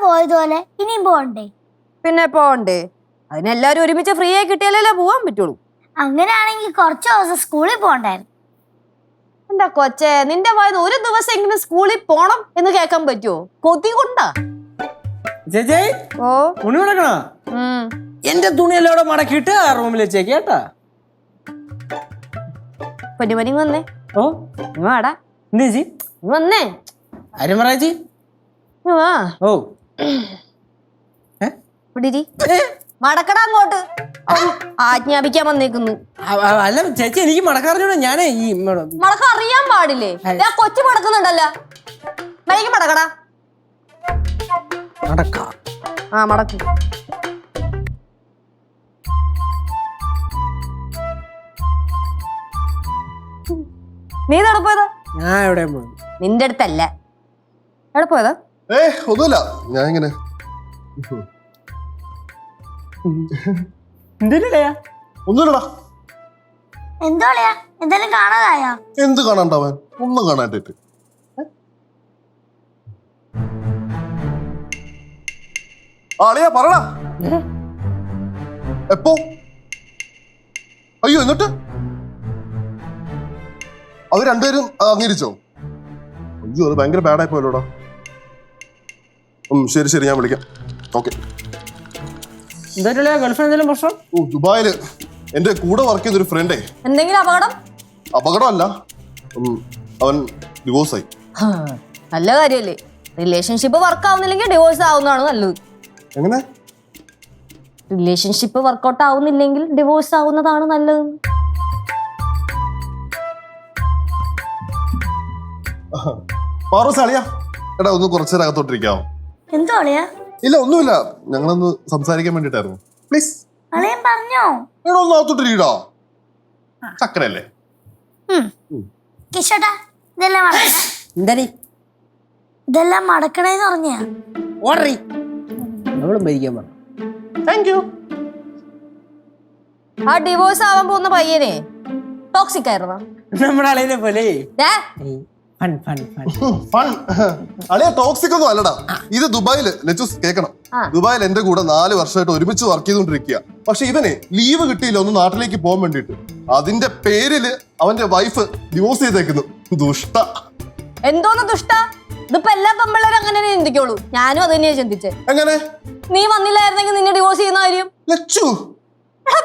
പോയതുപോലെ ഇനിയും പോകണ്ടേ? പിന്നെ പോകണ്ടേ? അതിനെല്ലാരും ഒരുമിച്ച് ഫ്രീ ആയി കിട്ടിയാലല്ലേ പോവാൻ പറ്റുള്ളൂ. അങ്ങനെയാണെങ്കിൽ കുറച്ച് ദിവസം സ്കൂളിൽ പോകണ്ടായിരുന്നു. എന്റെ കൊച്ചേ, നിന്റെ വായന ഒരു ദിവസം എങ്കിലും സ്കൂളിൽ പോണം എന്ന് കേൾക്കാൻ പറ്റുമോ? കൊതി കൊണ്ടാ. ചേച്ചി ഓ തുണി മടക്കണ? എന്റെ തുണിയെല്ലാം അവിടെ മടക്കിയിട്ട് ആ റൂമിൽ വെച്ചേക്ക് കേട്ടാ. പൊന്നുമണി വന്നേ. ഓ വാടാ. എന്ത് ചേച്ചി? വന്നേ. ആരും പറ ചേച്ചി. വാ. ഓ മടക്കടാ അങ്ങോട്ട്. ആജ്ഞാപിക്കാൻ വന്നേക്കുന്നു. അല്ല ചേച്ചി, എനിക്ക് മടക്കാറിഞ്ഞൂടാ. ഞാനേ ഈ മടക്ക അറിയാൻ പാടില്ലേ? കൊച്ചു മടക്കുന്നുണ്ടല്ലോ. മടക്കി മടക്കടാ. മടക്ക. ആ മടക്ക്. നീ എവിടെ പോയതാ? ഞാൻ എവിടെ പോയി? നിന്റെ അടുത്തല്ല. എവിടെ പോയതാ? ഒന്നുമില്ല, ഞാൻ ഇങ്ങനെ എന്തിനാ? ഒന്നുമില്ലടാ. എന്തോളയാ? എന്തായാലും കാണാതായോ? എന്ത് കാണാണ്ടാവാൻ? ഒന്നും കാണാണ്ടിട്ട്. ആളിയാ പറടാ. എപ്പോ? അയ്യോ, എന്നിട്ട് അവർ രണ്ടുപേരും അംഗീകരിച്ചോ? അയ്യോ, അത് ഭയങ്കര ബാഡായി പോയല്ലോടാ. ശരി ശരി, ഞാൻ വിളിക്കാം. ഓക്കെ. എന്താ ഗൾഫിൽ എന്തെങ്കിലും പ്രശ്നം? ഓ, ദുബായില് എന്റെ കൂടെ വർക്ക് ചെയ്തൊരു ഫ്രണ്ടേ. എന്തെങ്കിലും അപകടം? അപകടമല്ല, അവൻ ഡിവോഴ്സായി. നല്ല കാര്യല്ലേ? റിലേഷൻഷിപ്പ് വർക്ക് ആവുന്നില്ലെങ്കിൽ ഡിവോഴ്സ് ആവുന്നതാണ് നല്ലത്. എങ്ങനെ? റിലേഷൻഷിപ്പ് വർക്കൗട്ട് ആവുന്നില്ലെങ്കിൽ ഡിവോഴ്സ് ആവുന്നതാണ് നല്ലത്. പാറൂസ് അളിയാ, എടാ ഒന്ന് കുറച്ചേരം അകത്തോട്ടിരിക്കാവോ? എന്തോളയാ? ഇല്ല, ഒന്നുമില്ല, ഞങ്ങളൊന്ന് സംസാരിക്കാൻ വേണ്ടിട്ടായിരുന്നു. പ്ലീസ്. അളിയൻ പറഞ്ഞോ? എടാ ഒന്ന് അകത്തോട്ടിരിക്കടാ. ചക്കരല്ലേ? കിഷോട്ടാ, ഇതെല്ലാം മടക്കണേ. എന്താടി ഇതെല്ലാം മടക്കണേന്ന് പറഞ്ഞാ. ഓർഡറി നമ്മളും ഭരിക്കാൻ പറഞ്ഞു. Thank you. ആ ഡിവോഴ്സ് ആവാൻ പോകുന്ന പയ്യനെ ടോക്സിക് ആയിരുന്നോ? നമ്മുടെ അളിയനെ പോലെ അളിയ ടോക്സിക് ഒന്നും അല്ലടാ. ഇത് ദുബായില് ലെച്ചൂസ് കേൾക്കണം. ദുബായിൽ എന്റെ കൂടെ 4 വർഷമായിട്ട് ഒരുമിച്ച് വർക്ക് ചെയ്തോണ്ടിരിക്കുക. പക്ഷെ ഇവനെ ലീവ് കിട്ടിയില്ല ഒന്ന് നാട്ടിലേക്ക് പോകാൻ വേണ്ടിട്ട്. അതിന്റെ പേരില് അവന്റെ വൈഫ് ഡിവോഴ്സ് ചെയ്തേക്കുന്നു. ദുഷ്ട. എന്തോന്ന് ദുഷ്ട? ഇതിപ്പോ എല്ലാ പെമ്പിള്ളേരും അങ്ങനെ ചിന്തിക്കുള്ളൂ. ഞാനും അത് തന്നെയാ ചിന്തിച്ചേ. എങ്ങനെ? നീ വന്നില്ലായിരുന്നെങ്കിൽ നിന്നെ ഡിവോഴ്സ് ചെയ്യുന്ന കാര്യം.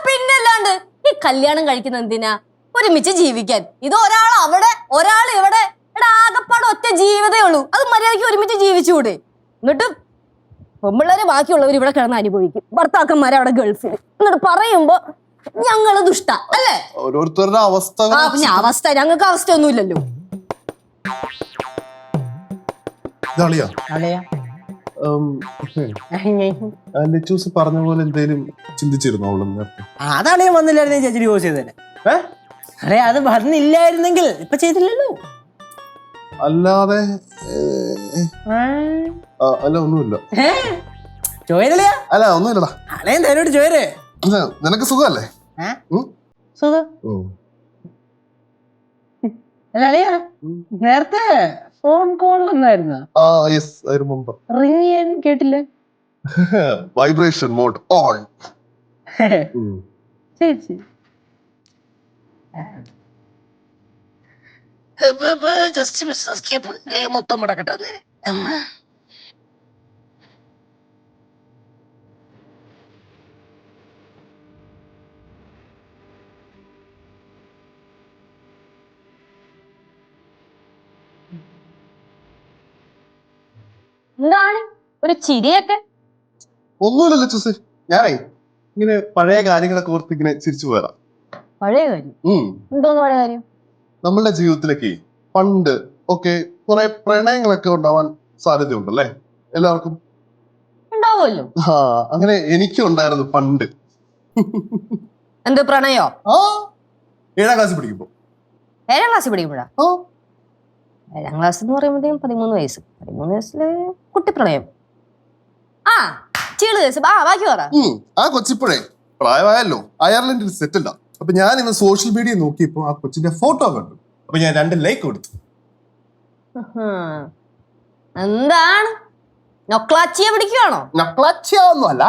പിന്നല്ലാണ്ട് ഈ കല്യാണം കഴിക്കുന്ന എന്തിനാ? ഒരുമിച്ച് ജീവിക്കാൻ. ഇത് ഒരാൾ അവിടെ ഒരാൾ ഇവിടെ. ആകപ്പാട് ഒറ്റ ജീവിതമേ ഉള്ളൂ. അത് മര്യാദയ്ക്ക് ഒരുമിച്ച് ജീവിച്ചുകൂടെ? എന്നിട്ട് പെമ്പിള്ളേര് ബാക്കിയുള്ളവർ ഇവിടെ കിടന്ന് അനുഭവിക്കും. ഭർത്താക്കന്മാരെ അവിടെ ഗൾഫിൽ. എന്നിട്ട് പറയുമ്പോ ഞങ്ങള് ദുഷ്ട അല്ലേ? ഓരോരുത്തരുടെ അവസ്ഥ. പിന്നെ അവസ്ഥ, ഞങ്ങൾക്ക് അവസ്ഥ ഒന്നുമില്ലല്ലോ. ലെച്ചൂസ് പറഞ്ഞ പോലെ എന്തേലും ചിന്തിച്ചിരുന്നോ? അതളിയാൻ വന്നില്ലായിരുന്നു ചേച്ചി ഡിവോഴ്സ് ചെയ്തേനെ. അതെ, അത് വന്നില്ലായിരുന്നെങ്കിൽ ഇപ്പൊ ചെയ്തില്ലല്ലോ. അല്ലാതെ അല്ല, ഒന്നുമില്ല. ചോരളിയാ? അല്ല, ഒന്നുമില്ലടാ. അളയൻ തന്നോട് ചോരേ. നിനക്ക് സുഖമല്ലേ? സുഖം. നേരത്തെ ഫോൺ കോൾ വന്നായിരുന്നു. റിംഗ് ചെയ്യാൻ കേട്ടില്ല. Vibration mode on. ചേച്ചി മൊത്തം മുടക്കട്ടെ. എന്താണ് ഒരു ചിരിയൊക്കെ? ഒന്നുമില്ല ലെച്ചൂസ്, ഞാനേ ഇങ്ങനെ പഴയ കാര്യങ്ങളൊക്കെ ഓർത്ത് ഇങ്ങനെ ചിരിച്ചു പോയതാ. പഴയ കാര്യം? എന്തോന്ന് പഴയ കാര്യം? നമ്മളുടെ ജീവിതത്തിലേക്ക് പണ്ട് ഒക്കെ കുറെ പ്രണയങ്ങളൊക്കെ ഉണ്ടാവാൻ സാധ്യതയുണ്ടല്ലേ എല്ലാവർക്കും? ഉണ്ടാവുമല്ലോ. അങ്ങനെ എനിക്കും ഉണ്ടായിരുന്നു പണ്ട്. എന്ത് പ്രണയോ? 7ാം ക്ലാസ്സിൽ പഠിക്കുമ്പോ. 7ാം ക്ലാസ്സിൽ പഠിക്കുമ്പോഴാ? 7ാം ക്ലാസ് എന്ന് പറയുമ്പോഴത്തേക്കും 13 വയസ്സ്. 13 വയസ്സില് കുട്ടി പ്രണയം. ആ ചീള് കേസ്. ബാക്കി പറ. ആ കൊച്ചിപ്പോഴേ പ്രായമായല്ലോ, അയർലൻഡിൽ സെറ്റിൽഡ. അപ്പൊ ഞാൻ ഇന്ന് സോഷ്യൽ മീഡിയ നോക്കിയപ്പോ ആ കൊച്ചിന്റെ ഫോട്ടോ കണ്ടു. അപ്പൊ ഞാൻ 2 ലൈക്ക് കൊടുത്തു. എന്താണ് നൊക്ലാച്ചിയെ പിടിക്കുവാണോ? നക്ലാച്ചിയൊന്നും അല്ല,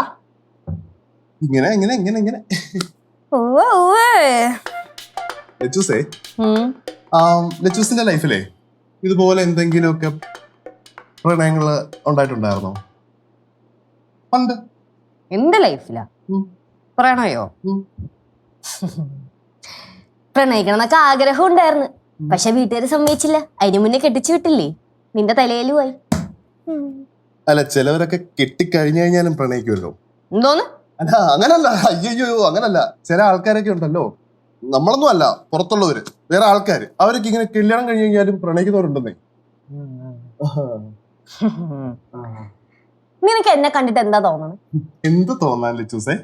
ഇങ്ങനെ ഇങ്ങനെ ഇങ്ങനെ ഇങ്ങനെ. ലച്ചൂസേ, ലച്ചൂസിന്റെ ലൈഫിലെ ഇതുപോലെ എന്തെങ്കിലുമൊക്കെ പ്രണയങ്ങള് ഉണ്ടായിട്ടുണ്ടായിരുന്നോ പണ്ട്? എന്റെ ലൈഫിലാ പ്രണയോ? ഉം. പ്രണയിക്കണം എന്നൊക്കെ ആഗ്രഹം ഉണ്ടായിരുന്നു, പക്ഷെ വീട്ടുകാര് സമ്മതിച്ചില്ല. അതിനു മുന്നേ കെട്ടിച്ചു വിട്ടില്ലേ, നിന്റെ തലയിലുമായി. അല്ല, ചിലവരൊക്കെ കെട്ടിക്കഴിഞ്ഞു കഴിഞ്ഞാലും പ്രണയിക്കുമല്ലോ. എന്തോന്ന്? അല്ല അങ്ങനല്ല, അയ്യോ അങ്ങനല്ല. ചില ആൾക്കാരൊക്കെ ഉണ്ടല്ലോ, നമ്മളൊന്നും അല്ല, പുറത്തുള്ളവര്, വേറെ ആൾക്കാര്, അവരൊക്കെ ഇങ്ങനെ കല്യാണം കഴിഞ്ഞു കഴിഞ്ഞാലും പ്രണയിക്കുന്നവരുണ്ടെന്നേ. നിനക്ക് എന്നെ കണ്ടിട്ട് എന്താ തോന്നുന്നത്? എന്ത് തോന്നാൻ ലച്ചൂസേ?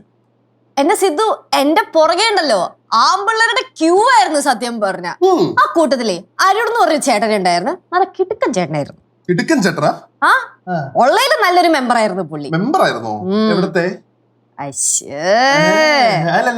എന്റെ സിദ്ധു എന്റെ പുറകെ ഉണ്ടല്ലോ, ആമ്പിള്ളേരുടെ ക്യൂ ആയിരുന്നു സത്യം പറഞ്ഞ. ആ കൂട്ടത്തിലേ അരുൺ എന്ന് പറഞ്ഞ ചേട്ടനുണ്ടായിരുന്നു, നല്ല കിടുക്കൻ ചേട്ടനായിരുന്നു. കിടുക്കൻ ചേട്ടനാ? ആ ഉള്ളതിലും നല്ലൊരു മെമ്പർ ആയിരുന്നു പുള്ളി. മെമ്പർ ആയിരുന്നോ? എവിടത്തെ? അശ്ശേ, അല്ലല്ല,